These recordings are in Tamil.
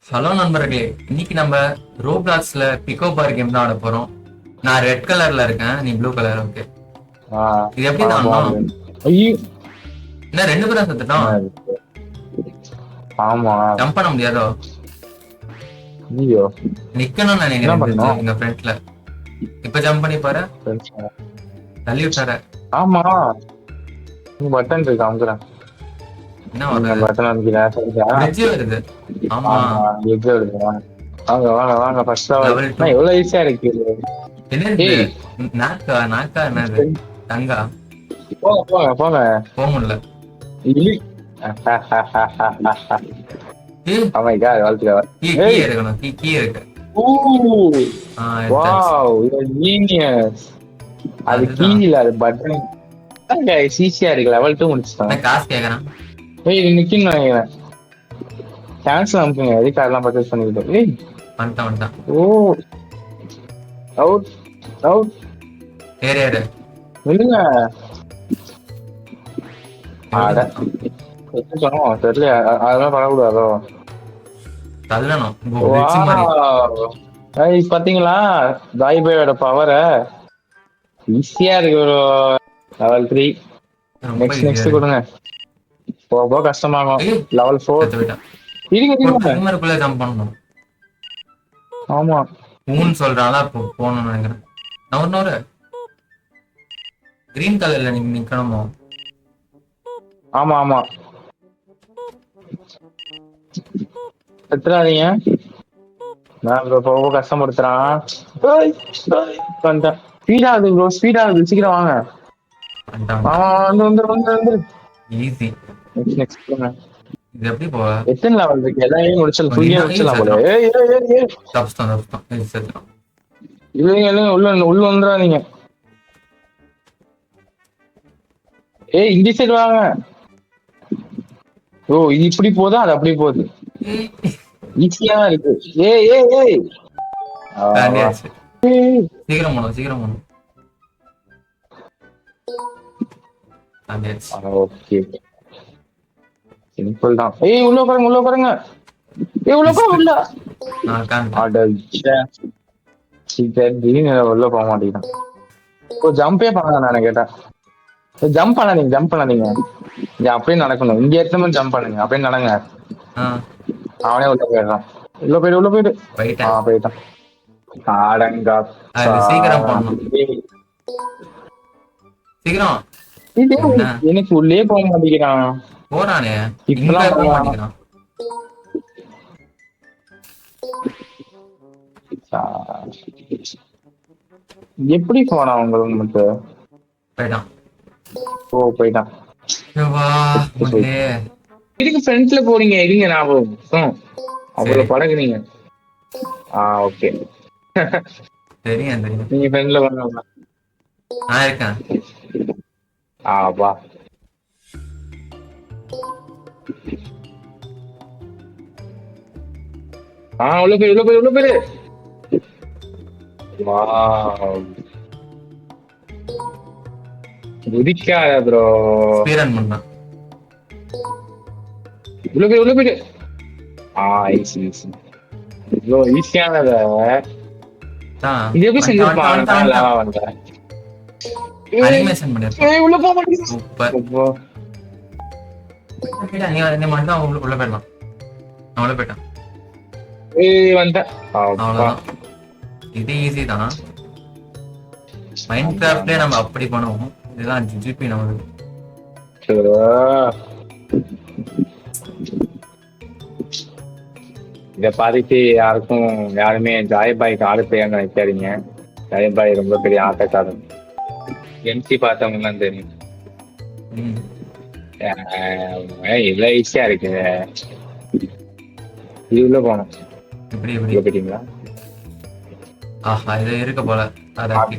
ஹலோ நண்பர்களே, இன்னைக்கு நம்ம ரோப்ளாக்ஸ்ல பிகோ பார் கேம் தான் ஆட போறோம். நான் ரெட் கலர்ல இருக்கேன், நீ ப்ளூ கலர். ஓகே, ஆ, இது எப்படி ஆமா, தாண்டணும்? ஐயோ, என்ன ரெண்டு பேரும் செத்துட்டோம்? என்ன இது? ஆமா, ஜம்ப் பண்ண முடியாதோ? ஐயோ, நிக்கணும்னு என்ன நினைக்கிறேன் தெரிஞ்சு பண்ணோம்? எங்க ஃப்ரெண்ட்ல. இப்ப ஜம்ப் பண்ணி பாரு, தள்ளி விட்டார. ஆமா, பட்டன் இருக்கு அமுக்குறேன். என்ன நீங்க வருது? பட்டன் அமைக்கிறேன் சரிதா? பிரிட்ஜ் வருது. ஆமா, ஆமா, எக்ஸாம் எடுங்க வாங்க. வாங்க வாங்க வாங்க ஃபர்ஸ்ட் லெவல். லெவல் 2. நான் எவ்வளவு ஈஸியா இருக்கு. என்னது? ஏய், நாக்கா நாக்கா என்னது? தங்கா போங்க போங்க போங்க. போக முடியல. இலி. ஏய், Oh my god, வாழ்த்துக்கள். கீ ஏய், எடுக்கணும். கீ இருக்கு. ஊ, எடுத்தாச்சு. Wow, you genius. அது கீ அதுதான். இல்ல, அது பட்டன். ஈஸியா இருக்கு, லெவல் 2 முடிச்சிட்டோம். நான் காசு கேக்குறேன். ஏய், இது நிக்குன்னு நினைக்கிறேன். கேன்சல் அனுப்புங்க, எதுக்கு அதெல்லாம் பர்ச்சேஸ் பண்ணிக்கிட்டு. ஏய், வந்துட்டான் வந்துட்டான். ஓ, அவுட் அவுட். ஏறு. இல்லைங்க. எவ்வளவு ஆட தூரம்? எப்படி சொன்னோம் தெரியல, அதெல்லாம் பண்ணக்கூடாதோ. தள்ளணும். பிரிட்ஜ் மாதிரி. வாவ். ஏய், பாத்தீங்களா தாய் பாயோட பவரை. ஈஸியா இருக்கு ஒரு லெவல் 3. ரொம்ப நெக்ஸ்ட் ஈஸியா நெக்ஸ்ட் இருக்கு. கொடுங்க. போக போக கஷ்டமாகும். ஏய், லெவல் 4. செத்து போயிட்டான். இருங்க ஒரு இருங்க. டைமருக்குள்ள ஜம்ப் பண்ணணும். ஆமா ஊன்னு சொல்றாளா, இப்போ போகணும்னு நினைக்கிறேன். நவரு கிரீன் கலர்ல நீங்க நிக்கணுமோ? ஆமா ஆமா. எத்துறாதீங்க. நான் ப்ரோ போக போக கஷ்டப்படுத்துறான். ஏய், ஏய், வந்துட்டேன். ஸ்பீட் ஆகுது ப்ரோ, ஸ்பீட் ஆகுது, சீக்கிரம் வாங்க. வந்துட்டான். ஆமா, வந்து ஈஸி. நெக்ஸ்ட் நெக்ஸ்ட் கொடுங்க. இது எப்படி போக? எத்தனை லெவல் இருக்கு? எல்லாமே முடிச்சல, ஃபுல்லியா முடிச்சலாம் போல. செத்துறோம். ஏய் ஏய் ஏய் ஏய். தப்பிச்சிட்டோம். இது செத்துறோம். இல்லைங்க இல்லைங்க, உள்ள உள்ள வந்துடாதீங்க. ஏய், இந்த சைடு வாங்க. ஓ, இது இப்படி போதா, அது அப்படி போகுது. ஈஸியா இருக்கு. ஏய் ஏய் ஏய். வா. தாண்டியாச்சு. ஏய், சீக்கிரம் போகணும். தாண்டியாச்சு. ஓகே, சிம்பிள் தான். ஏய், உள்ள உட்காருங்க உள்ள உட்காருங்க. ஏய், உள்ள உட்காருங்க உள்ள. நான் உட்காந்துட்டேன். ஆடல் சீக்கிரம் திடீர்னு உள்ள போக மாட்டேங்கிறான். ஓ, ஜம்பே பண்ணலாம் நான் கேட்டேன். ஜம்ப் பண்ணாதீங்க. இது அப்படியே நடக்கணும். இங்க எடுத்த மாதிரி ஜம்ப் பண்ணுங்க, அப்படியே நடங்க. அவனே உள்ள போயிடுறான். உள்ள போயிடு. போயிட்டேன். போயிட்டான். ஆடங்கப்பா. அது சீக்கிரம் போகணும். சீக்கிரம். இது என்ன எனக்கு உள்ளே போக மாட்டேங்கிறான். போறானே, இங்க இப்பெல்லாம் போக போவான். மாட்டேங்கிறான். எப்படி போனா உங்களுக்கு மட்டும்? போயிட்டான். ஓ, போயிட்டான். வா முதலே. இதுக்கு ஃப்ரண்ட்ல போறீங்க, இருங்க ஞாபகம். அவ்வளவு பழகுனீங்க. ஓகே. தெரியும். நீங்க ஃப்ரண்ட்ல பண்ணலாம். நான் இருக்கேன். வா. உள்ள போயிரு. வாவ். குதிக்காத ப்ரோ. ஸ்பீரன் பண்ணான். உள்ள போயிரு. ஈஸி ப்ரோ, ஈஸியானத. இது எப்படி செஞ்சிருப்பாங்க? அனிமேஷன் பண்ணிருப்பான். உள்ள போக மாட்டேங்குது. சூப்பர். அப்போ, நீ மட்டும் உள்ள போயிடலாம். நான் உள்ள போயிட்டேன். வந்துட்டேன். அவ்வளவுதான். இது ஈஸி தான். மைண்ட் கிராஃப்ட்லயே நம்ம அப்படி பண்ணுவோம். இதுதான் ஜிபி நமக்கு. இத பார்த்துட்டு யாருமே ஜாயபாய்க்கு ஆடு பெய்யாங்க நினைக்காதீங்க. ஜாயபாய் ரொம்ப பெரிய ஆட்டக்காரன். எம்சி பார்த்தவங்க எல்லாம் தெரியும். இவ்வளவு ஈஸியா இருக்கு. இது உள்ள போனோம். இப்படி போயிட்டீங்களா? ஆஹா, இது இருக்க போல. அதுதான்.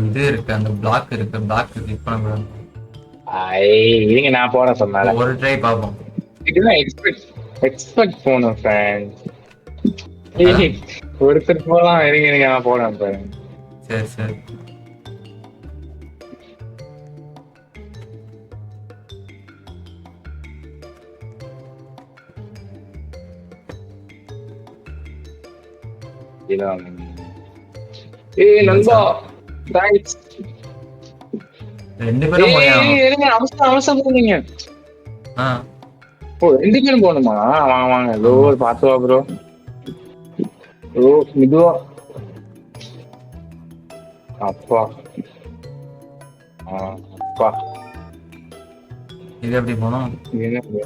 இது இருக்கு, அந்த பிளாக் இருக்கு. பிளாக் கிளிக் பண்ண. இருங்க, நான் போட சொன்னால ஒரு ட்ரை பார்ப்போம். இதுதான் எக்ஸ்பெக்ட் போகணும் ஃப்ரெண்ட்ஸ். ஒருத்தர் போலாம். இருங்க நான் போறேன் பாருங்க. சரி. இதான். ஏய் நண்பா தேங்க்ஸ். ரெண்டு பேரும் போய் ஆகணும். இருங்க அவசரம் அவசரம் போறீங்க. ஆ ஓ 2 பேரும் போகணுமா? வாங்க வாங்க ஏதோ பார்த்து வா ப்ரோ. ஓ மெதுவா. அப்பா அப்பா இது எப்படி போனோம்? இது என்ன இது?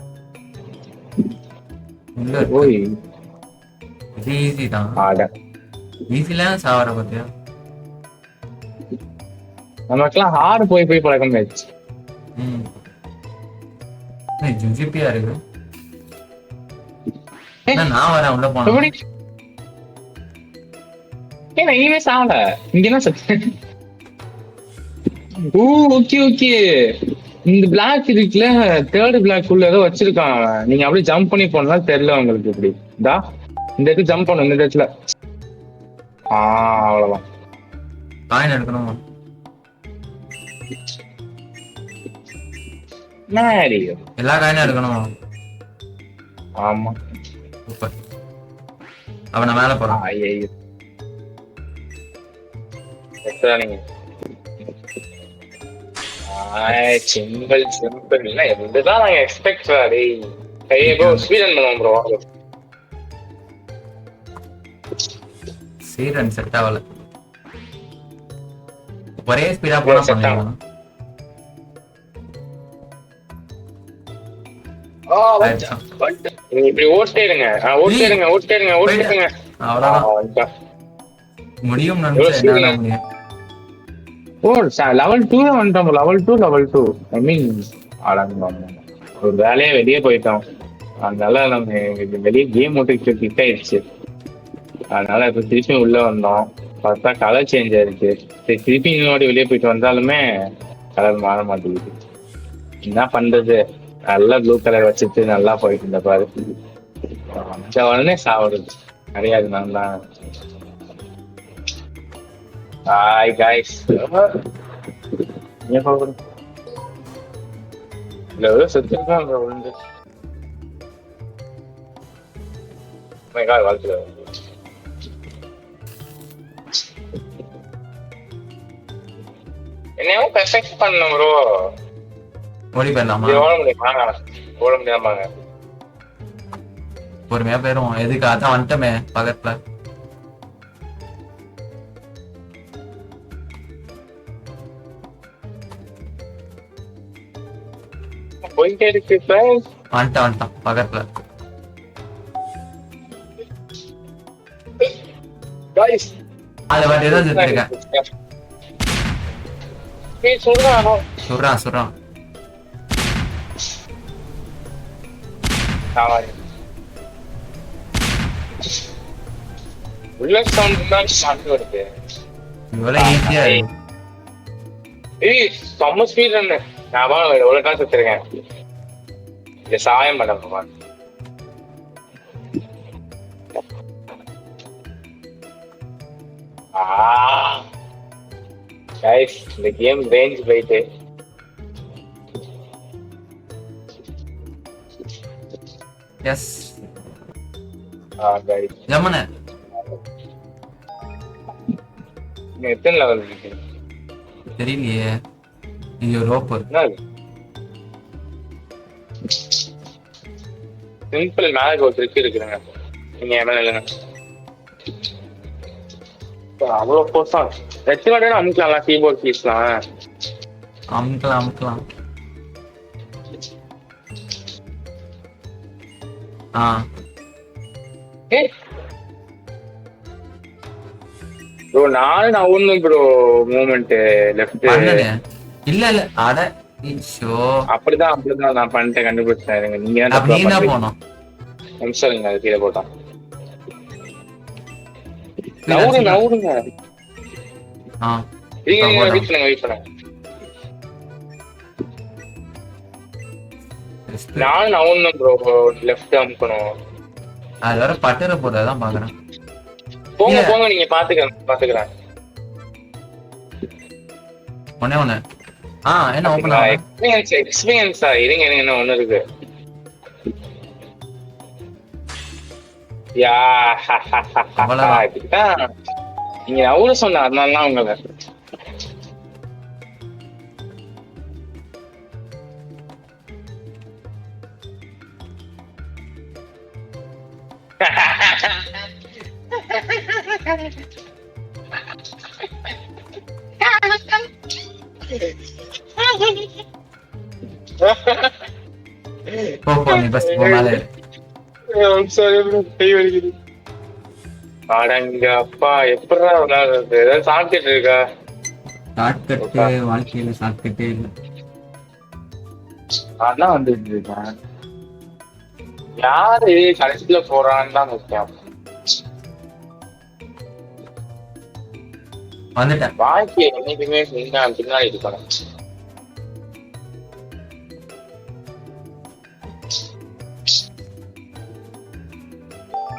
உள்ள இருக்கு. ஓய் இது ஈஸி தான். ஆட ஈஸில சாவர பத்தியா? நமக்கெல்லாம் ஹார்டு போய் போய் பழக்கம் ஆயிடுச்சு. ஜிபியா இருக்கு. நான் வரேன் உள்ள போனேன். எப்படி ஏன் இனிமே சாவல இங்க என்ன சத்து? ஓ ஓகே ஓகே. இந்த பிளாக் இருக்குல்ல, தேர்ட் பிளாக் உள்ள ஏதோ வச்சிருக்கான் அவன். நீங்க அப்படியே ஜம்ப் பண்ணி போனா தெரியல உங்களுக்கு. இப்படி இதா இந்த இடத்துல ஜம்ப் பண்ணும். இந்த இடத்துல அவ்வளவுதான். காயின் எடுக்கணும். எல்லா காயினும் எடுக்கணும். ஆமா சூப்பர். அவனை மேல போறான். ஐயோ நீங்க சிம்பிள் சிம்பிள் இல்ல இதுதான் நாங்க எக்ஸ்பெக்ட் ப்ரோ. ஸ்வீடன் பண்ணுவோம் ப்ரோ. சீரன் செட் ஆகல. ஒரே ஸ்பீடா போனா செட் பண்ணலாம். ஆகும். நீங்க இப்படி ஓட்டே இருங்க. ஓட்டே இருங்க ஓட்டே இருங்க ஓட்டே இருங்க. அவ்வளவுதான் முடியும். நினைச்சேன் முடியும். ஓ லெவல் 2 வந்துட்டோம். லெவல் 2 ஐ மீன் ஒரு வேலையே வெளியே போயிட்டோம். அதனால நம்ம வெளியே கேம் ஓட்டு கிட்ட ஆயிடுச்சு. அதனால இப்ப திருப்பி உள்ள வந்தோம். பார்த்தா கலர் சேஞ்ச் ஆயிருக்கு. சரி திருப்பி இன்னொரு வெளியே போயிட்டு வந்தாலுமே கலர் மாற மாட்டேங்குது. என்ன பண்றது? நல்லா ப்ளூ கலர் வச்சுட்டு நல்லா போயிட்டு இருந்த பாரு. உடனே சாப்பிடுது கிடையாது. நான் தான் ஹாய் காய்ஸ். செத்துருக்கான் விழுந்து. வாழ்க்கை என்னையும் பெர்ஃபெக்ட் பண்ணணும் ப்ரோ. ஓடி போயிடலாமா? ஓட முடியுமா? ஓட முடியாமாங்க. பொறுமையா போயிரும். எதுக்கு? அதான் வந்துட்டோமே பக்கத்துல. போயிட்டே இருக்கு. வந்துட்டான் பக்கத்துல. அது வாட்டி தான் செத்துருக்கேன். சுடுறான். உள்ள சவுண்ட் தான் ஷாட் வருது. இவ்வளவு ஈஸியா இருக்கு. ஏய் செம்ம ஸ்பீட் ரன். நான் எவ்வளவு தான் செத்துருக்கேன். இந்த சாயம் பண்ண கைஸ் இந்த கேம் ரேஞ்ச் போயிட்டு எஸ் ஜமன எத்தனை லெவல் இருக்கு தெரியலையே. இது ரோப் சிம்பிள் மேல ஒரு ட்ரிக் இருக்குங்க. நீங்க என்ன இல்லைங்க அவ்வளவு போர்ஸா ரெச்சுவாடே அமுக்கலாம். கீபோர்ட் கீஸ்லாம் அமுக்கலாம். ப்ரோ நான் ஒண்ணு ப்ரோ மூவ்மெண்ட் லெஃப்ட் இல்ல அட அப்படிதான் நான் பண்ணிட்டேன். கண்டுபிடிச்சேன். நீங்க போனோம் நிமிஷம் அது கீழே போட்டான். நவுருங்க வெயிட் பண்ணுங்க. நான் நவுறணும் ப்ரோ. லெஃப்ட் அமுக்கணும். அது வர பட்டரை போடுறதான் பாக்குறேன். போங்க நீங்க பாத்துக்கிறேன். ஒண்ணே என்ன ஓபன் ஆகும்? எக்ஸ்பீரியன்ஸா இருங்க என்ன ஒண்ணு இருக்கு. யா அவ்வளவுதான். இதுதான் நீங்க அவ்வளவு சொன்ன அதனால உங்களை போ நீ பஸ் போ மேல ஏறு. அடங்க அப்பா எப்படா விளையாடுறது ஏதாவது சாப்பிட்டுட்டு இருக்கா ஷார்ட்கட்டு வாழ்க்கையில ஷார்ட்கட்டே இல்லை. அதான் வந்துட்டு இருக்கேன் யாரு கடைசியில போறான்னு தான் முக்கியம் வந்துட்டேன். வாழ்க்கையை என்னைக்குமே பின்னாடி இருக்கணும்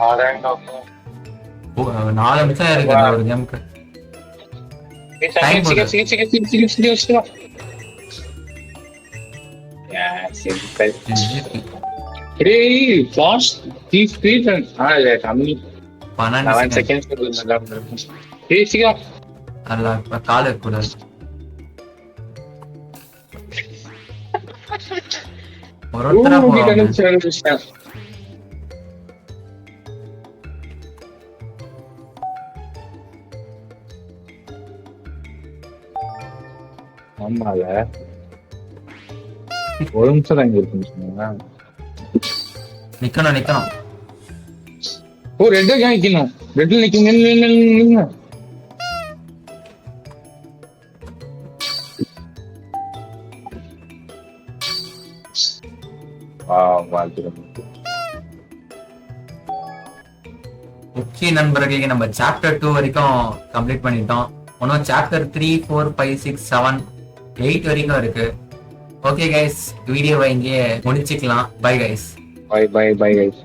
அடங்க அப்பா 4 நிமிஷம் இருக்கு இந்த ஒரு கேமுக்கு. Time அல்ல இப்ப கால் இருக்கக்கூடாது. ஒருத்தரா போவாங்க. ஆமால ஒரு நிமிஷம் தான் இங்க இருக்குன்னு சொன்னீங்க நிக்கணும். ஓ ரெட்டு நிக்கணும் ரெட்டில் நிக்கீங்க ஓகே நண்பர்களுக்கு நம்ம சாப்டர் 2 வரைக்கும் கம்ப்ளீட் பண்ணிட்டோம். இன்னும் சாப்டர் 3, 4, 5, 6, 7, 8 வரைக்கும் இருக்கு. ஓகே கைஸ் வீடியோவை இங்கே முடிச்சுக்கலாம். Bye guys. Bye guys.